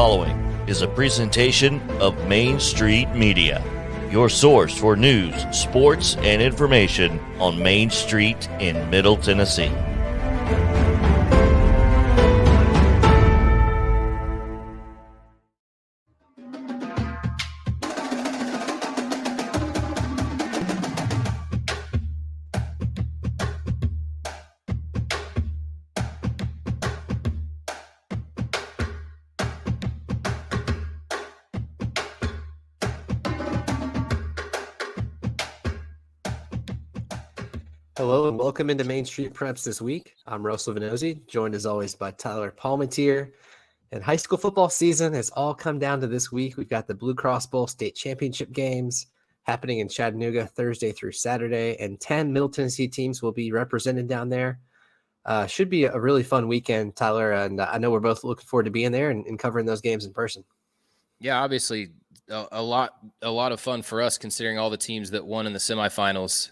following is a presentation of Main Street Media, your source for news, sports, and information on Main Street in Middle Tennessee. Hello and welcome into Main Street Preps this week. I'm Russell Vannozzi, joined as always by Tyler Palmateer. And high school football season has all come down to this week. We've got the Bluecross Bowl state championship games happening in Chattanooga Thursday through Saturday, and 10 Middle Tennessee teams will be represented down there. Should be a really fun weekend, Tyler, and I know we're both looking forward to being there and covering those games in person. Yeah, obviously a lot of fun for us considering all the teams that won in the semifinals.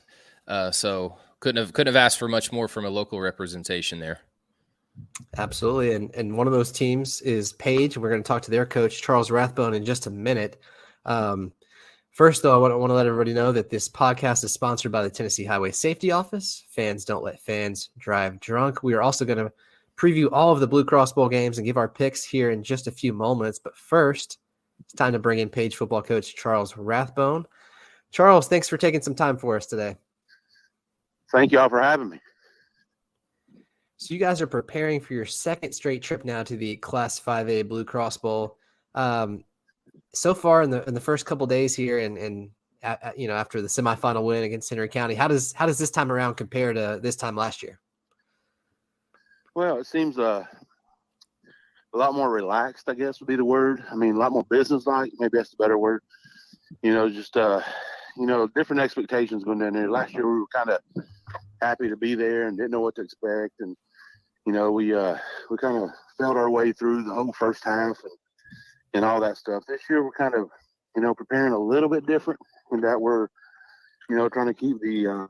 So couldn't have asked for much more from a local representation there. Absolutely. And one of those teams is Page. We're going to talk to their coach, Charles Rathbone, in just a minute. First, though, I want to let everybody know that this podcast is sponsored by the Tennessee Highway Safety Office. Fans don't let fans drive drunk. We are also going to preview all of the Bluecross Bowl games and give our picks here in just a few moments. But first, it's time to bring in Page football coach Charles Rathbone. Charles, thanks for taking some time for us today. Thank you all for having me. So you guys are preparing for your second straight trip now to the Class 5A Bluecross Bowl. So far in the first couple days here, and after the semifinal win against Henry County, how does this time around compare to this time last year? Well, it seems a lot more relaxed, I guess would be the word. I mean, a lot more business-like. Maybe that's the better word. Different expectations going down there. Last year we were kind of happy to be there and didn't know what to expect, and we kind of felt our way through the whole first half and all that stuff. This year we're kind of preparing a little bit different in that we're trying to keep the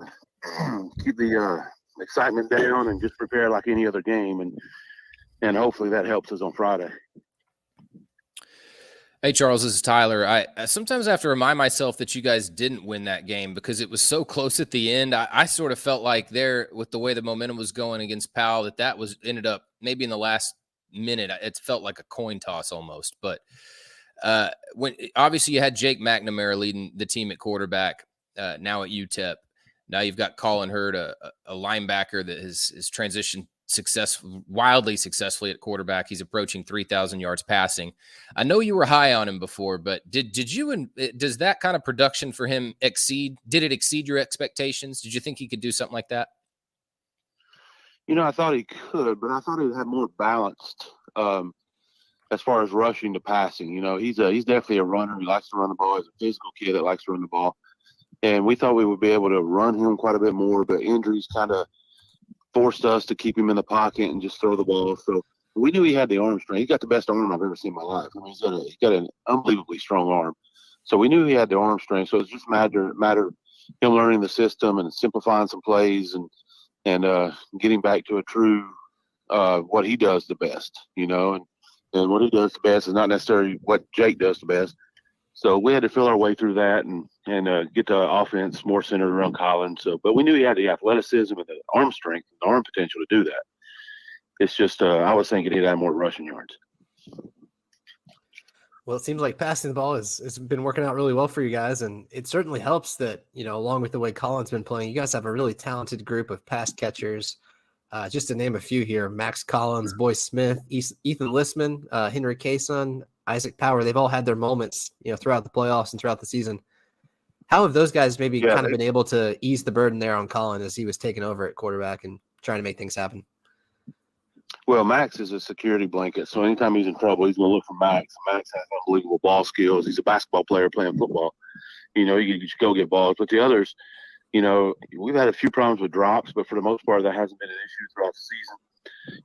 excitement down and just prepare like any other game, and hopefully that helps us on Friday. Hey, Charles, this is Tyler. I sometimes have to remind myself that you guys didn't win that game because it was so close at the end. I sort of felt like there, with the way the momentum was going against Powell, that was ended up maybe in the last minute. It felt like a coin toss almost. But when obviously you had Jake McNamara leading the team at quarterback, now at UTEP. Now you've got Colin Hurd, a linebacker that has transitioned wildly successfully at quarterback. He's approaching 3,000 yards passing. I know you were high on him before, but does that kind of production for him exceed your expectations? Did you think he could do something like that? I thought he could, but I thought he would have more balanced as far as rushing to passing. He's definitely a runner. He likes to run the ball. He's a physical kid that likes to run the ball. And we thought we would be able to run him quite a bit more, but injuries kind of forced us to keep him in the pocket and just throw the ball. So we knew he had the arm strength. He's got the best arm I've ever seen in my life. I mean, he's got an unbelievably strong arm. So we knew he had the arm strength. So it's just a matter of him learning the system and simplifying some plays and getting back to a true what he does the best, and what he does the best is not necessarily what Jake does the best. So we had to feel our way through that and get the offense more centered around Colin. But we knew he had the athleticism and the arm strength and the arm potential to do that. It's just I was thinking he'd have more rushing yards. Well, it seems like passing the ball has been working out really well for you guys, and it certainly helps that, along with the way Colin's been playing, you guys have a really talented group of pass catchers. Just to name a few here: Max Collins, Boyce Smith, Ethan Listman, Henry Kayson, Isaac Power. They've all had their moments, throughout the playoffs and throughout the season. How have those guys maybe been able to ease the burden there on Colin as he was taking over at quarterback and trying to make things happen? Well, Max is a security blanket, so anytime he's in trouble, he's going to look for Max. Max has unbelievable ball skills. He's a basketball player playing football. He can just go get balls. But the others, we've had a few problems with drops, but for the most part, that hasn't been an issue throughout the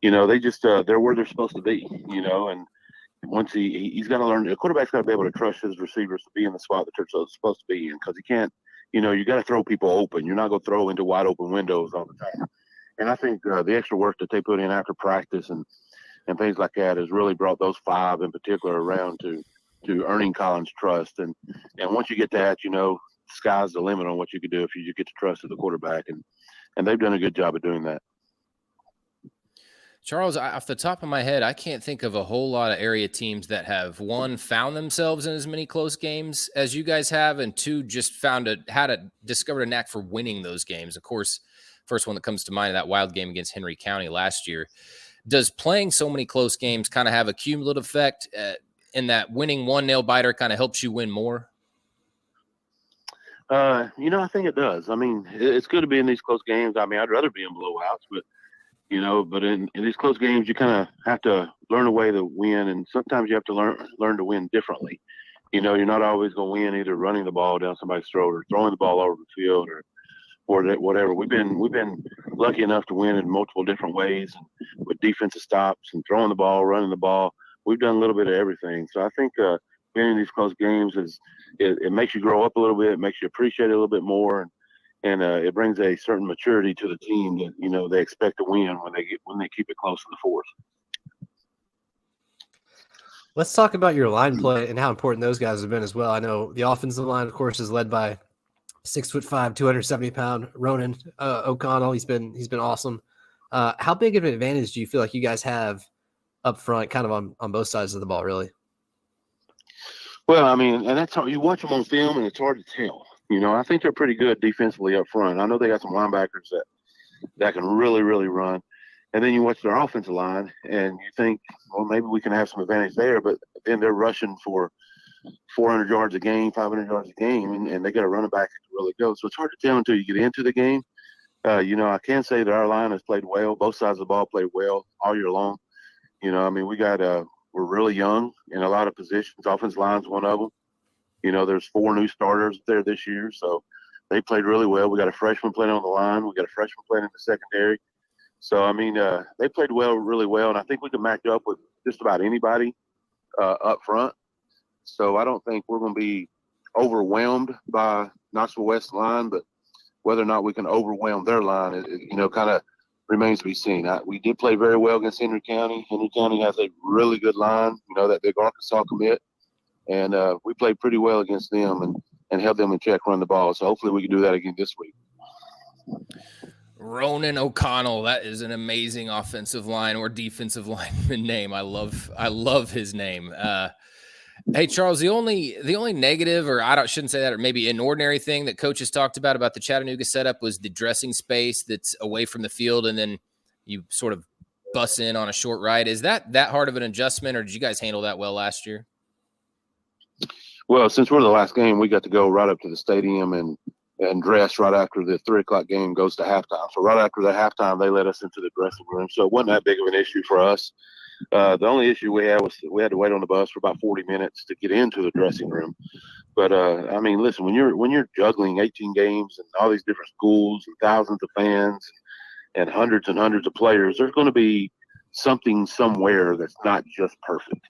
season. They just they're where they're supposed to be, and once he's got to learn. The quarterback's got to be able to trust his receivers to be in the spot that they're supposed to be in, because he can't. You got to throw people open. You're not going to throw into wide open windows all the time. And I think the extra work that they put in after practice and and things like that has really brought those 5 in particular around to earning Colin's trust. And once you get that, sky's the limit on what you can do if you get the trust of the quarterback. And they've done a good job of doing that. Charles, off the top of my head, I can't think of a whole lot of area teams that have, one, found themselves in as many close games as you guys have, and two, just discovered a knack for winning those games. Of course, first one that comes to mind is that wild game against Henry County last year. Does playing so many close games kind of have a cumulative effect in that winning one nail biter kind of helps you win more? I think it does. I mean, it's good to be in these close games. I mean, I'd rather be in blowouts, but in these close games, you kind of have to learn a way to win, and sometimes you have to learn to win differently. You're not always going to win either running the ball down somebody's throat or throwing the ball over the field or whatever. We've been lucky enough to win in multiple different ways, with defensive stops and throwing the ball, running the ball. We've done a little bit of everything. So I think being in these close games it makes you grow up a little bit. It makes you appreciate it a little bit more, and it brings a certain maturity to the team that they expect to win when they keep it close in the fourth. Let's talk about your line play and how important those guys have been as well. I know the offensive line, of course, is led by 6'5", 270-pound Ronan O'Connell. He's been awesome. How big of an advantage do you feel like you guys have up front, kind of on both sides of the ball, really? Well, I mean, and that's how you watch them on film, and it's hard to tell. I think they're pretty good defensively up front. I know they got some linebackers that can really, really run. And then you watch their offensive line, and you think, well, maybe we can have some advantage there. But then they're rushing for 400 yards a game, 500 yards a game, and they got a running back that can really go. So it's hard to tell until you get into the game. I can say that our line has played well. Both sides of the ball played well all year long. We're really young in a lot of positions. Offensive line's one of them. There's 4 new starters there this year, so they played really well. We got a freshman playing on the line. We got a freshman playing in the secondary. So, I mean, they played really well, and I think we can match up with just about anybody up front. So I don't think we're going to be overwhelmed by Knoxville West line, but whether or not we can overwhelm their line, kind of remains to be seen. We did play very well against Henry County. Henry County has a really good line, that big Arkansas commit. And we played pretty well against them and held them in check, run the ball. So hopefully we can do that again this week. Ronan O'Connell, that is an amazing offensive line or defensive lineman name. I love his name. Hey, Charles, the only negative, or shouldn't say that, or maybe an ordinary thing that coaches talked about the Chattanooga setup was the dressing space that's away from the field, and then you sort of bus in on a short ride. Is that hard of an adjustment, or did you guys handle that well last year? Well, since we're the last game, we got to go right up to the stadium and dress right after the 3:00 game goes to halftime. So right after the halftime, they let us into the dressing room. So it wasn't that big of an issue for us. The only issue we had was we had to wait on the bus for about 40 minutes to get into the dressing room. But I mean, listen, when you're juggling 18 games and all these different schools and thousands of fans and hundreds of players, there's going to be something somewhere that's not just perfect.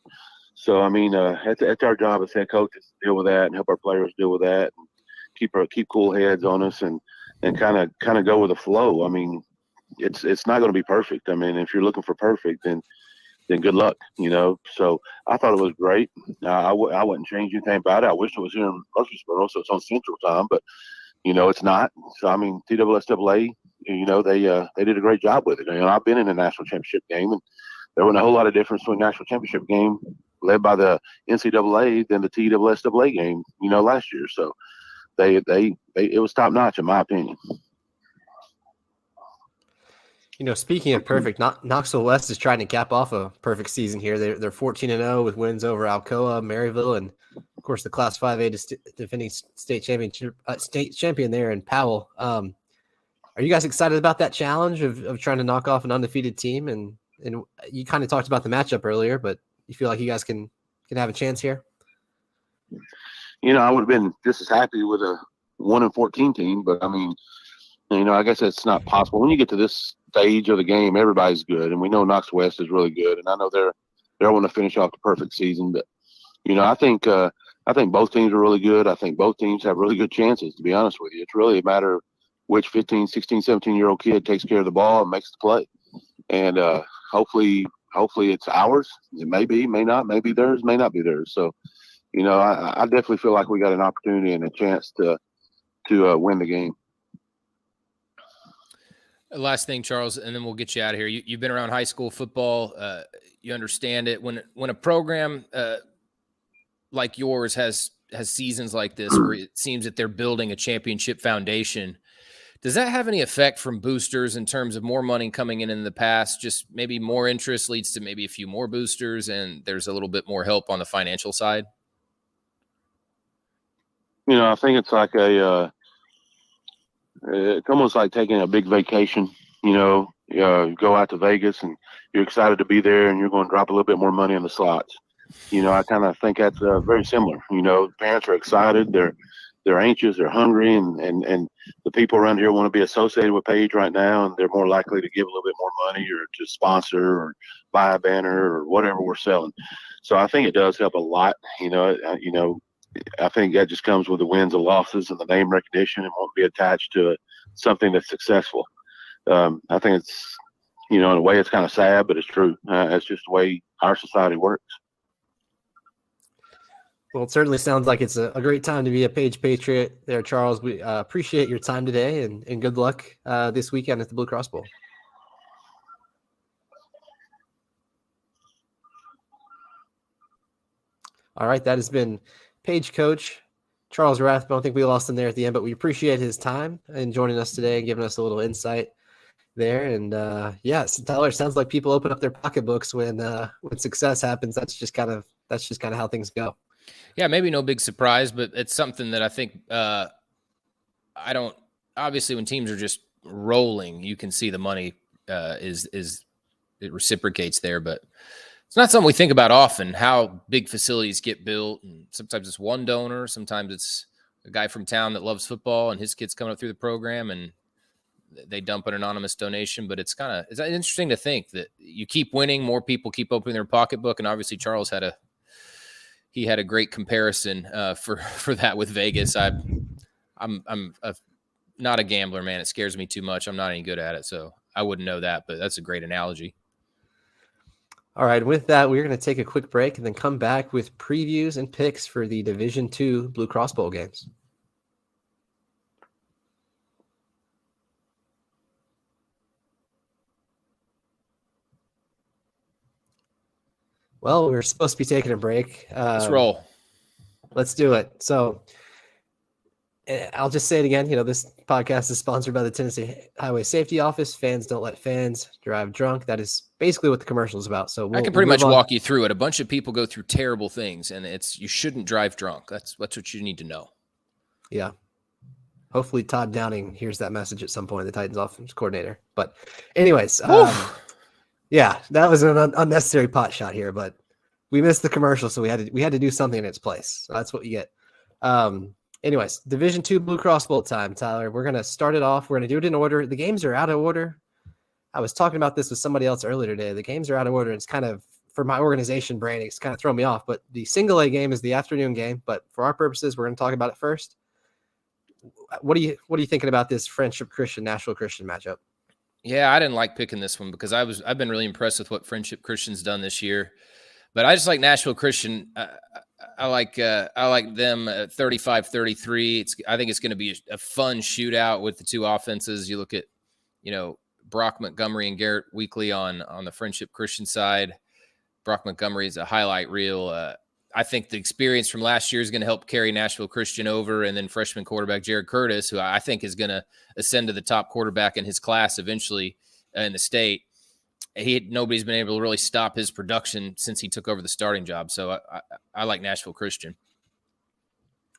So I mean, it's our job as head coaches to deal with that and help our players deal with that and keep cool heads on us and kind of go with the flow. I mean, it's not going to be perfect. I mean, if you're looking for perfect, then good luck, So I thought it was great. I wouldn't change anything about it. I wish it was here in Murfreesboro, so it's on Central Time, but it's not. So I mean, TSSAA, they did a great job with it. I've been in a national championship game, and there wasn't a whole lot of difference between national championship game led by the NCAA than the TSSAA game, last year. So it was top notch in my opinion. Speaking of perfect, Knoxville West is trying to cap off a perfect season here. They're 14-0 with wins over Alcoa, Maryville, and of course the Class 5A defending state champion there in Powell. Are you guys excited about that challenge of trying to knock off an undefeated team? And you kind of talked about the matchup earlier, but you feel like you guys can have a chance here? I would have been just as happy with a 1-14 team, but I mean, I guess it's not possible. When you get to this stage of the game, everybody's good, and we know Knox West is really good, and I know they're want to finish off the perfect season. But I think both teams are really good. I think both teams have really good chances. To be honest with you, it's really a matter of which 15, 16, 17-year-old kid takes care of the ball and makes the play. And hopefully hopefully it's ours. It may be, may not, maybe theirs, may not be theirs. So, I definitely feel like we got an opportunity and a chance to win the game. Last thing, Charles, and then we'll get you out of here. You've been around high school football. You understand it. When a program like yours has seasons like this where it seems that they're building a championship foundation, does that have any effect from boosters in terms of more money coming in the past? Just maybe more interest leads to maybe a few more boosters, and there's a little bit more help on the financial side? I think it's like it's almost like taking a big vacation. You go out to Vegas and you're excited to be there, and you're going to drop a little bit more money in the slots. I kind of think that's very similar. Parents are excited, they're anxious, they're hungry, and the people around here want to be associated with Page right now, and they're more likely to give a little bit more money or to sponsor or buy a banner or whatever we're selling. So I think it does help a lot. I think that just comes with the wins and losses and the name recognition, and won't be attached to something that's successful. I think it's, in a way it's kind of sad, but it's true. It's just the way our society works. Well, it certainly sounds like it's a great time to be a Page Patriot there, Charles. We appreciate your time today, and good luck this weekend at the Bluecross Bowl. All right, that has been Page coach Charles Rathbone. I think we lost him there at the end, but we appreciate his time and joining us today and giving us a little insight there. And yes, Tyler, sounds like people open up their pocketbooks when success happens. That's just kind of how things go. Yeah, maybe no big surprise, but it's something that I think obviously when teams are just rolling, you can see the money it reciprocates there, but it's not something we think about often, how big facilities get built. And sometimes it's one donor, sometimes it's a guy from town that loves football and his kid's coming up through the program and they dump an anonymous donation. But it's interesting to think that you keep winning, more people keep opening their pocketbook. And obviously Charles had a great comparison for that with Vegas. I'm not a gambler, man. It scares me too much. I'm not any good at it, so I wouldn't know that, but that's a great analogy. All right, with that, we're going to take a quick break and then come back with previews and picks for the Division II Bluecross Bowl games. Well, we're supposed to be taking a break. Let's roll. Let's do it. So I'll just say it again. This podcast is sponsored by the Tennessee Highway Safety Office. Fans don't let fans drive drunk. That is basically what the commercial is about. So I can pretty much walk you through it. A bunch of people go through terrible things, and you shouldn't drive drunk. That's what you need to know. Yeah. Hopefully Todd Downing hears that message at some point, the Titans offense coordinator. But anyways, yeah, that was an unnecessary pot shot here, but we missed the commercial, so we had to do something in its place. So that's what you get. Anyways, Division II Bluecross Bowl time, Tyler. We're going to start it off. We're going to do it in order. The games are out of order. I was talking about this with somebody else earlier today. The games are out of order. It's kind of, for my organization brain, it's kind of thrown me off. But the single A game is the afternoon game. But for our purposes, we're going to talk about it first. What are you thinking about this Friendship Christian, Nashville Christian matchup? Yeah, I didn't like picking this one because I've been really impressed with what Friendship Christian's done this year. But I just like Nashville Christian. I like them at 35-33. I think it's going to be a fun shootout with the two offenses. You look at, Brock Montgomery and Garrett Weekly on the Friendship Christian side. Brock Montgomery is a highlight reel. I think the experience from last year is going to help carry Nashville Christian over, and then freshman quarterback Jared Curtis, who I think is going to ascend to the top quarterback in his class eventually in the state. Nobody's been able to really stop his production since he took over the starting job. So I like Nashville Christian.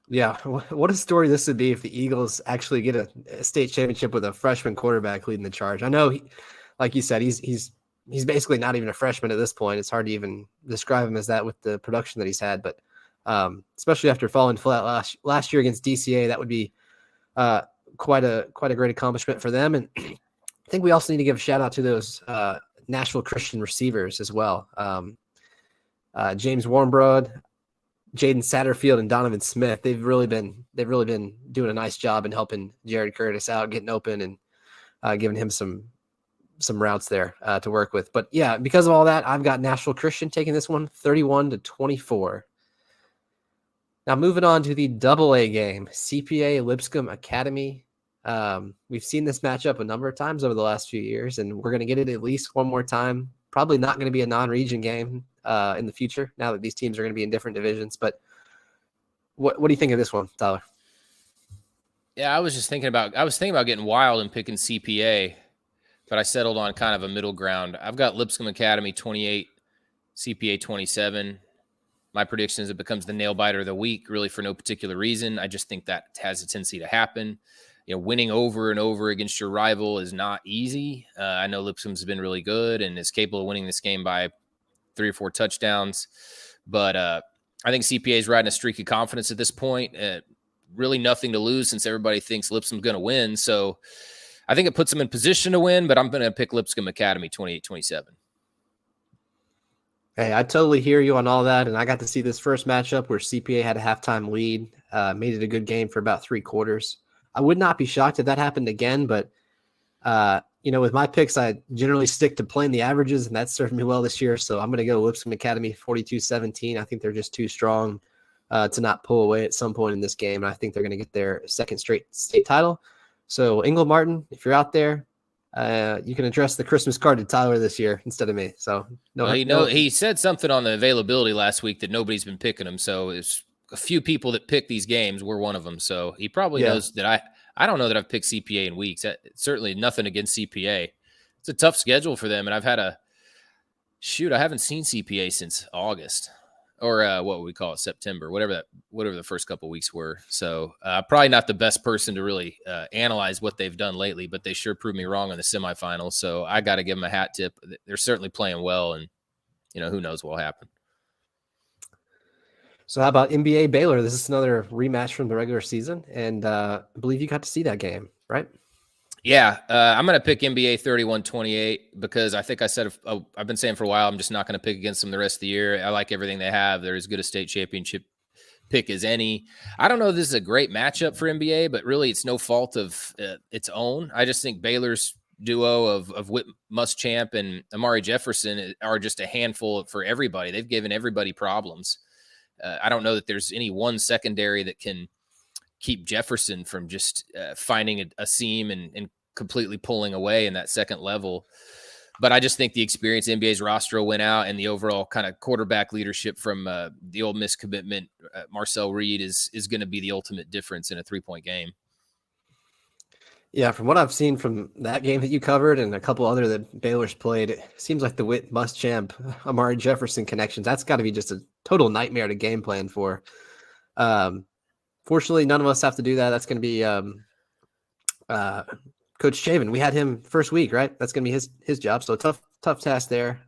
Yeah. What a story this would be if the Eagles actually get a state championship with a freshman quarterback leading the charge. I know, like you said, he's basically not even a freshman at this point. It's hard to even describe him as that with the production that he's had, but especially after falling flat last year against DCA, that would be quite a great accomplishment for them. And I think we also need to give a shout out to those Nashville Christian receivers as well. James Warmbrod, Jaden Satterfield, and Donovan Smith. They've really been doing a nice job in helping Jared Curtis out, getting open, and giving him some routes there to work with. But yeah, because of all that, I've got Nashville Christian taking this one 31-24. Now moving on to the AA game, CPA Lipscomb Academy. We've seen this matchup a number of times over the last few years, and we're going to get it at least one more time. Probably not going to be a non-region game in the future now that these teams are going to be in different divisions. But what do you think of this one, Tyler? Yeah, I was thinking about getting wild and picking CPA, but I settled on kind of a middle ground. I've got Lipscomb Academy 28, CPA 27. My prediction is it becomes the nail biter of the week, really for no particular reason. I just think that has a tendency to happen. Winning over and over against your rival is not easy. I know Lipscomb's been really good and is capable of winning this game by 3 or 4 touchdowns, but I think CPA is riding a streak of confidence at this point. Really nothing to lose since everybody thinks Lipscomb's going to win. So I think it puts them in position to win, but I'm going to pick Lipscomb Academy 28-27. Hey, I totally hear you on all that. And I got to see this first matchup where CPA had a halftime lead, made it a good game for about 3 quarters. I would not be shocked if that happened again, but with my picks, I generally stick to playing the averages, and that's served me well this year. So I'm going to go Lipscomb Academy 42-17. I think they're just too strong to not pull away at some point in this game. And I think they're going to get their second straight state title. So Engel Martin, if you're out there, you can address the Christmas card to Tyler this year instead of me. So he said something on the availability last week that nobody's been picking him. So it's a few people that pick these games. We're one of them. So he probably knows that I don't know that I've picked CPA in weeks. Certainly nothing against CPA. It's a tough schedule for them. And I've had I haven't seen CPA since August. Or what would we call it, September, whatever the first couple of weeks were. So probably not the best person to really analyze what they've done lately, but they sure proved me wrong in the semifinals. So I got to give them a hat tip. They're certainly playing well, and who knows what will happen. So how about NBA Baylor? This is another rematch from the regular season, and I believe you got to see that game, right? Yeah, I'm going to pick NBA 31-28 because I think I've been saying for a while, I'm just not going to pick against them the rest of the year. I like everything they have. They're as good a state championship pick as any. I don't know if this is a great matchup for NBA, but really it's no fault of its own. I just think Baylor's duo of Whit Muschamp and Amari Jefferson are just a handful for everybody. They've given everybody problems. I don't know that there's any one secondary that can keep Jefferson from just finding a seam and completely pulling away in that second level. But I just think the experience NBA's roster went out, and the overall kind of quarterback leadership from the Ole Miss commitment, Marcel Reed, is going to be the ultimate difference in a 3-point game. Yeah, from what I've seen from that game that you covered and a couple other that Baylor's played, it seems like the Whit Muschamp, Amari Jefferson connections, that's got to be just a total nightmare to game plan for. Fortunately, none of us have to do that. That's going to be Coach Chavin. We had him first week, right? That's going to be his job. So tough task there.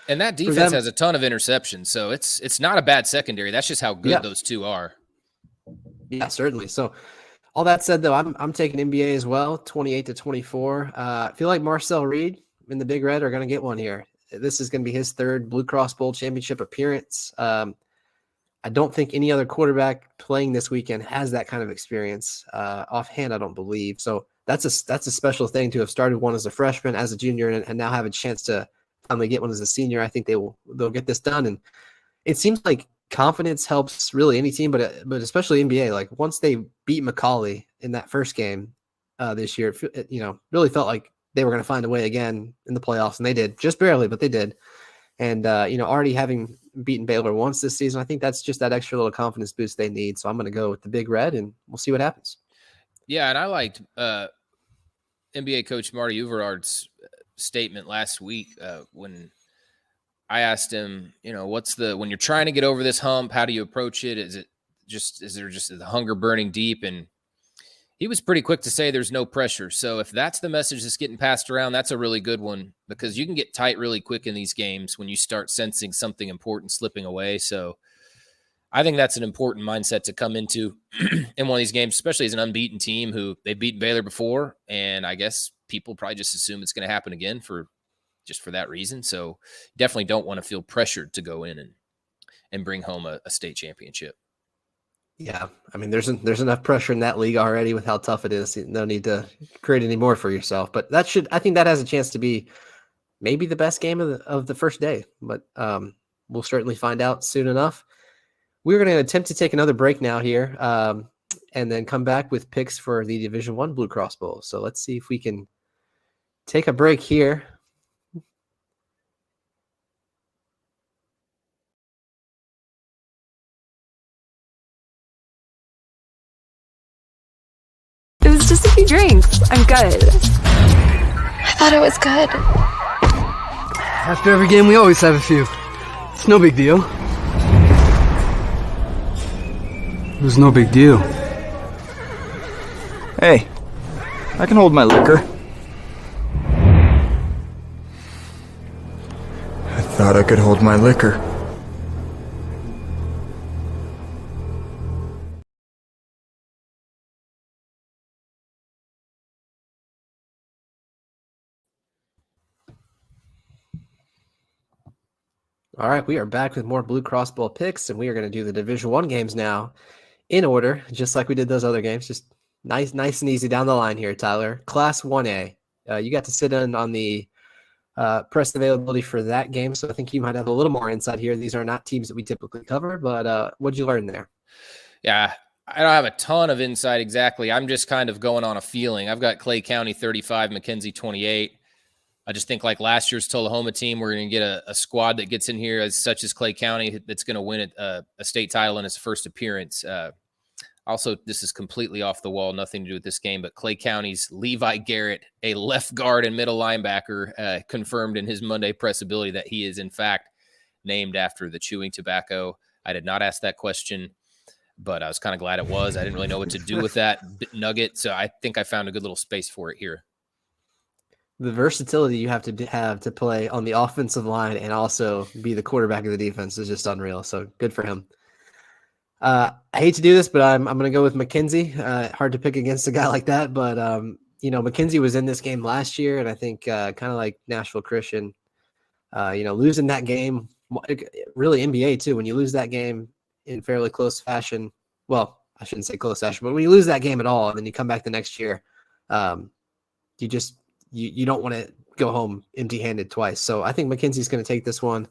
And that defense has a ton of interceptions, so it's not a bad secondary. That's just how good those two are. Yeah, certainly. So all that said, though, I'm taking NBA as well, 28-24. I feel like Marcel Reed and the Big Red are going to get one here. This is going to be his third Bluecross Bowl championship appearance. I don't think any other quarterback playing this weekend has that kind of experience. Offhand, I don't believe. So that's a special thing to have started one as a freshman, as a junior, and now have a chance to finally get one as a senior. I think they'll get this done. And it seems like confidence helps really any team, but especially NBA. Like once they beat McCallie in that first game this year, it really felt like they were going to find a way again in the playoffs, and they did, just barely, but they did. And, already having beaten Baylor once this season, I think that's just that extra little confidence boost they need. So I'm going to go with the Big Red, and we'll see what happens. Yeah, and I liked NBA coach Marty Uverard's statement last week when I asked him, when you're trying to get over this hump, how do you approach it? Is there just the hunger burning deep? And he was pretty quick to say there's no pressure. So if that's the message that's getting passed around, that's a really good one, because you can get tight really quick in these games when you start sensing something important slipping away. So I think that's an important mindset to come into in one of these games, especially as an unbeaten team who they beat Baylor before. And I guess people probably just assume it's going to happen again for that reason. So definitely don't want to feel pressured to go in and bring home a state championship. Yeah, I mean, there's enough pressure in that league already with how tough it is. No need to create any more for yourself. But I think that has a chance to be maybe the best game of the first day. But we'll certainly find out soon enough. We're going to attempt to take another break now here, and then come back with picks for the Division I Bluecross Bowl. So let's see if we can take a break here. It was just a few drinks. I'm good. I thought it was good. After every game, we always have a few. It's no big deal. It was no big deal. Hey, I can hold my liquor. I thought I could hold my liquor. All right, we are back with more Bluecross Bowl picks, and we are going to do the Division I games now in order, just like we did those other games. Just nice and easy down the line here, Tyler. Class 1A. You got to sit in on the press availability for that game, so I think you might have a little more insight here. These are not teams that we typically cover, but what did you learn there? Yeah, I don't have a ton of insight exactly. I'm just kind of going on a feeling. I've got Clay County 35, McKenzie 28. I just think like last year's Tullahoma team, we're going to get a squad that gets in here as such as Clay County that's going to win a state title in its first appearance. Also, this is completely off the wall, nothing to do with this game, but Clay County's Levi Garrett, a left guard and middle linebacker, confirmed in his Monday press ability that he is in fact named after the chewing tobacco. I did not ask that question, but I was kind of glad it was. I didn't really know what to do with that nugget, so I think I found a good little space for it here. The versatility you have to play on the offensive line and also be the quarterback of the defense is just unreal. So good for him. I hate to do this, but I'm going to go with McKenzie. Hard to pick against a guy like that, but McKenzie was in this game last year, and I think kind of like Nashville Christian, losing that game, really NBA too. When you lose that game in fairly close fashion, well, I shouldn't say close fashion, but when you lose that game at all, and then you come back the next year, you don't want to go home empty-handed twice. So I think McKenzie's going to take this one.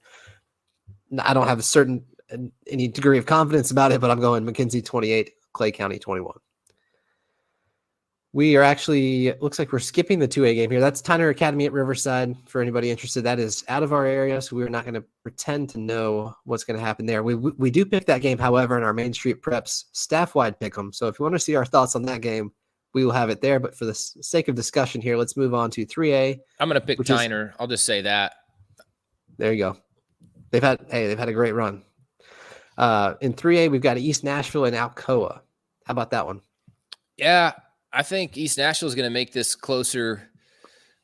I don't have any degree of confidence about it, but I'm going McKenzie 28, Clay County 21. We are actually, looks like we're skipping the 2A game here. That's Tyner Academy at Riverside for anybody interested. That is out of our area, so we're not going to pretend to know what's going to happen there. We do pick that game, however, in our Main Street Preps staff-wide pick 'em. So if you want to see our thoughts on that game, we will have it there. But for the sake of discussion here, let's move on to 3A. I'm going to pick Tyner. I'll just say that. There you go. They've had a great run. In 3A, we've got East Nashville and Alcoa. How about that one? Yeah, I think East Nashville is going to make this closer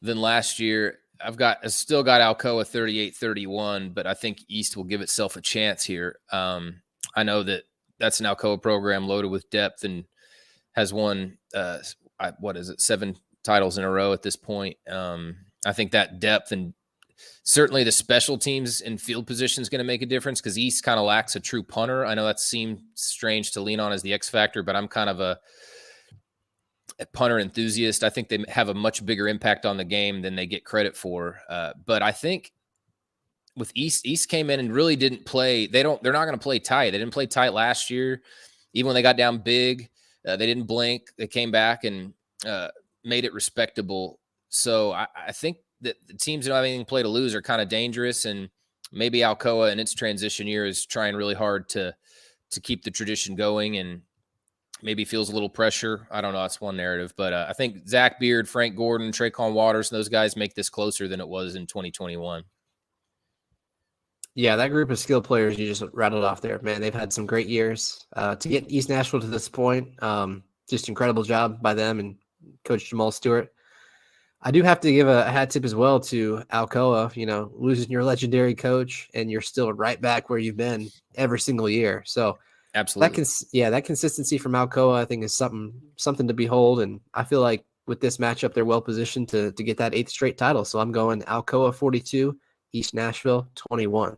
than last year. I've still got Alcoa 38-31, but I think East will give itself a chance here. I know that's an Alcoa program loaded with depth and has won, 7 titles in a row at this point. I think that depth and certainly the special teams and field position is going to make a difference because East kind of lacks a true punter. I know that seemed strange to lean on as the X factor, but I'm kind of a punter enthusiast. I think they have a much bigger impact on the game than they get credit for. But I think with East came in and really didn't play. They're not going to play tight. They didn't play tight last year. Even when they got down big, they didn't blink. They came back and made it respectable. So I think that the teams that don't have anything to play to lose are kind of dangerous. And maybe Alcoa in its transition year is trying really hard to keep the tradition going and maybe feels a little pressure. I don't know. That's one narrative. But I think Zach Beard, Frank Gordon, Traycon Waters, and those guys make this closer than it was in 2021. Yeah, that group of skill players you just rattled off there, man, they've had some great years. To get East Nashville to this point, just incredible job by them and Coach Jamal Stewart. I do have to give a hat tip as well to Alcoa, losing your legendary coach, and you're still right back where you've been every single year. So absolutely, that consistency from Alcoa, I think, is something to behold. And I feel like with this matchup, they're well positioned to get that 8th straight title. So I'm going Alcoa 42, East Nashville 21.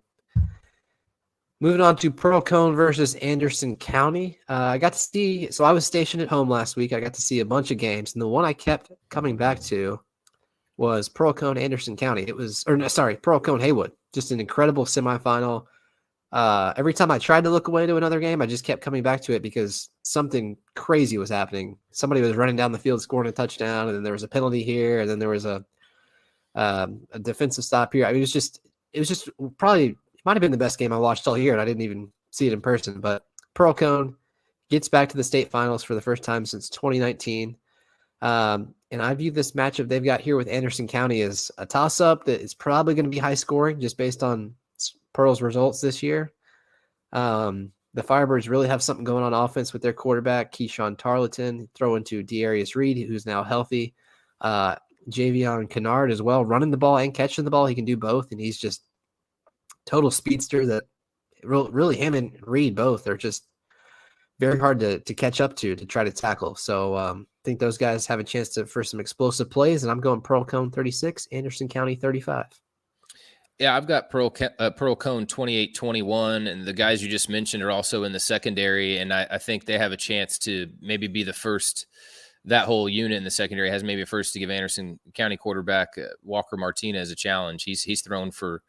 Moving on to Pearl Cone versus Anderson County. I got to see, so I was stationed at home last week. I got to see a bunch of games, and the one I kept coming back to was Pearl Cone Anderson County. Pearl Cone Haywood. Just an incredible semifinal. Every time I tried to look away to another game, I just kept coming back to it because something crazy was happening. Somebody was running down the field, scoring a touchdown, and then there was a penalty here, and then there was a defensive stop here. I mean, it was just probably. It might have been the best game I watched all year, and I didn't even see it in person. But Pearl Cone gets back to the state finals for the first time since 2019. And I view this matchup they've got here with Anderson County as a toss-up that is probably going to be high scoring just based on Pearl's results this year. The Firebirds really have something going on offense with their quarterback, Keyshawn Tarleton, throwing to Dearius Reed, who's now healthy. Javion Kennard as well, running the ball and catching the ball. He can do both, and he's just total speedster that really him and Reed both are just very hard to catch up to try to tackle. So I think those guys have a chance for some explosive plays, and I'm going Pearl Cone 36, Anderson County 35. Yeah, I've got Pearl Cone 28-21, and the guys you just mentioned are also in the secondary, and I think they have a chance to maybe be the first. That whole unit in the secondary has maybe a first to give Anderson County quarterback Walker Martinez a challenge. He's thrown for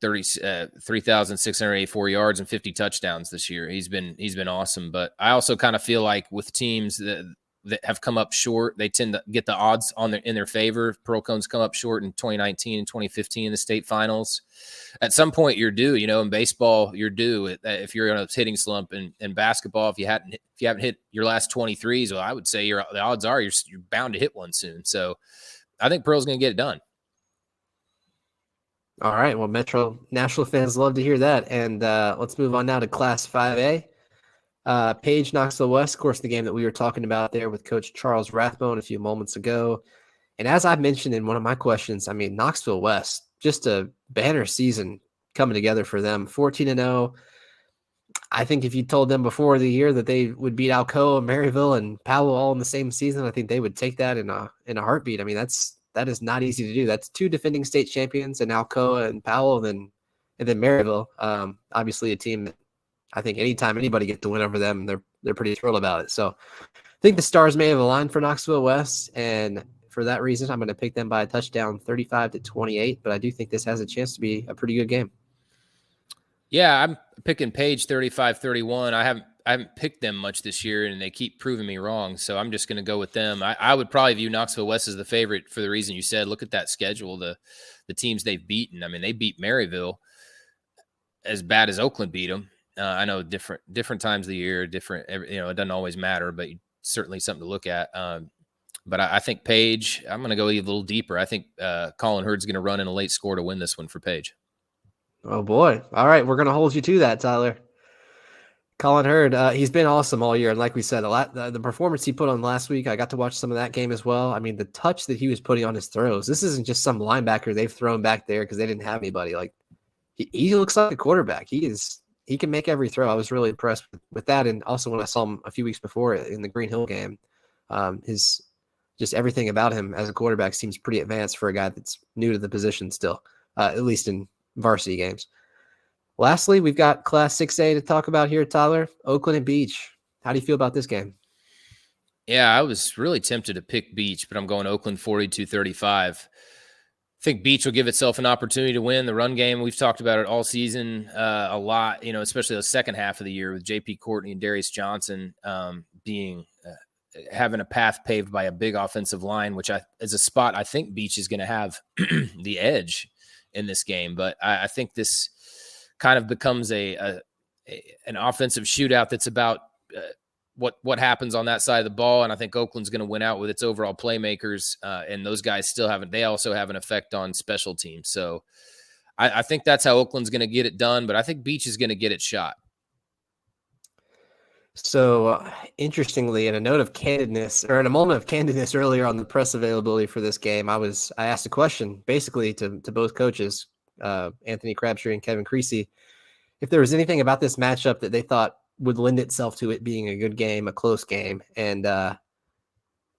3,684 yards and 50 touchdowns this year. He's been awesome. But I also kind of feel like with teams that have come up short, they tend to get the odds in their favor. Pearl Cone's come up short in 2019 and 2015 in the state finals. At some point, you're due. In baseball, you're due. If you're in a hitting slump, in basketball, if you haven't hit your last 23s, well, I would say the odds are you're bound to hit one soon. So I think Pearl's going to get it done. All right. Well, Metro Nashville fans love to hear that. And let's move on now to Class 5A. Page, Knoxville West, of course, the game that we were talking about there with Coach Charles Rathbone a few moments ago. And as I mentioned in one of my questions, I mean, Knoxville West, just a banner season coming together for them. 14-0. I think if you told them before the year that they would beat Alcoa, Maryville, and Powell all in the same season, I think they would take that in a heartbeat. I mean, that is not easy to do. That's two defending state champions in Alcoa and Powell, and then Maryville. Obviously, a team that I think anytime anybody gets to win over them, they're pretty thrilled about it. So I think the stars may have aligned for Knoxville West, and for that reason, I'm going to pick them by a touchdown, 35-28. But I do think this has a chance to be a pretty good game. Yeah, I'm picking Page 35-31. I haven't picked them much this year, and they keep proving me wrong. So I'm just going to go with them. I would probably view Knoxville West as the favorite for the reason you said. Look at that schedule, the teams they've beaten. I mean, they beat Maryville as bad as Oakland beat them. I know different times of the year, it doesn't always matter, but certainly something to look at. But I think Page, I'm going to go a little deeper. I think Colin Hurd's going to run in a late score to win this one for Page. Oh, boy. All right, we're going to hold you to that, Tyler. Colin Hurd, he's been awesome all year. And like we said, the performance he put on last week, I got to watch some of that game as well. I mean, the touch that he was putting on his throws, this isn't just some linebacker they've thrown back there because they didn't have anybody. Like, he looks like a quarterback. He can make every throw. I was really impressed with that. And also when I saw him a few weeks before in the Green Hill game, his just everything about him as a quarterback seems pretty advanced for a guy that's new to the position still, at least in varsity games. Lastly, we've got Class 6A to talk about here, Tyler. Oakland and Beach. How do you feel about this game? Yeah, I was really tempted to pick Beach, but I'm going Oakland 42-35. I think Beach will give itself an opportunity to win the run game. We've talked about it all season a lot, especially the second half of the year with J.P. Courtney and Darius Johnson having a path paved by a big offensive line, which is a spot I think Beach is going to have the edge in this game. But I think this kind of becomes an offensive shootout that's about what happens on that side of the ball. And I think Oakland's going to win out with its overall playmakers. And those guys they also have an effect on special teams. So I think that's how Oakland's going to get it done, but I think Beach is going to get it shot. So interestingly, in a moment of candidness earlier on the press availability for this game, I asked a question basically to both coaches, Anthony Crabtree and Kevin Creasy, if there was anything about this matchup that they thought would lend itself to it being a good game, a close game. And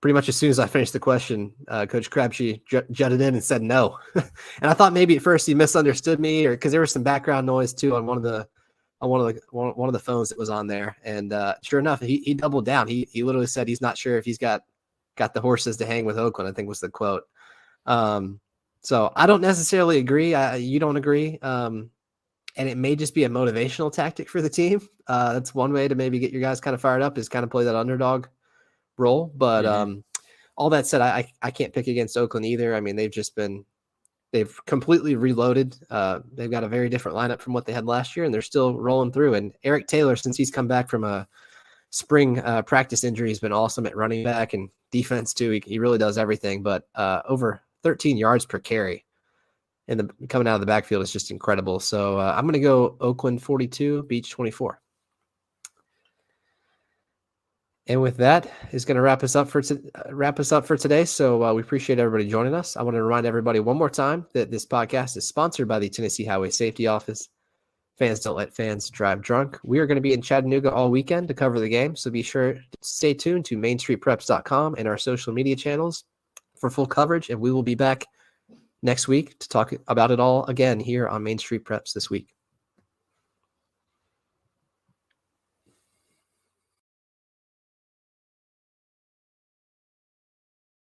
pretty much as soon as I finished the question, Coach Crabtree jutted in and said no. And I thought maybe at first he misunderstood me, or because there was some background noise too on one of the phones that was on there. And sure enough, he doubled down. He literally said he's not sure if he's got the horses to hang with Oakland, I think was the quote. So I don't necessarily agree. You don't agree. And it may just be a motivational tactic for the team. That's one way to maybe get your guys kind of fired up, is kind of play that underdog role. But all that said, I can't pick against Oakland either. I mean, they've completely reloaded. They've got a very different lineup from what they had last year, and they're still rolling through. And Eric Taylor, since he's come back from a spring practice injury, has been awesome at running back and defense too. He really does everything. But over 13 yards per carry coming out of the backfield is just incredible. So I'm going to go Oakland 42, Beach 24. And with that is going to wrap us up for today. So we appreciate everybody joining us. I want to remind everybody one more time that this podcast is sponsored by the Tennessee Highway Safety Office. Fans don't let fans drive drunk. We are going to be in Chattanooga all weekend to cover the game. So be sure to stay tuned to mainstreetpreps.com and our social media channels for full coverage. And we will be back next week to talk about it all again here on Main Street Preps this week.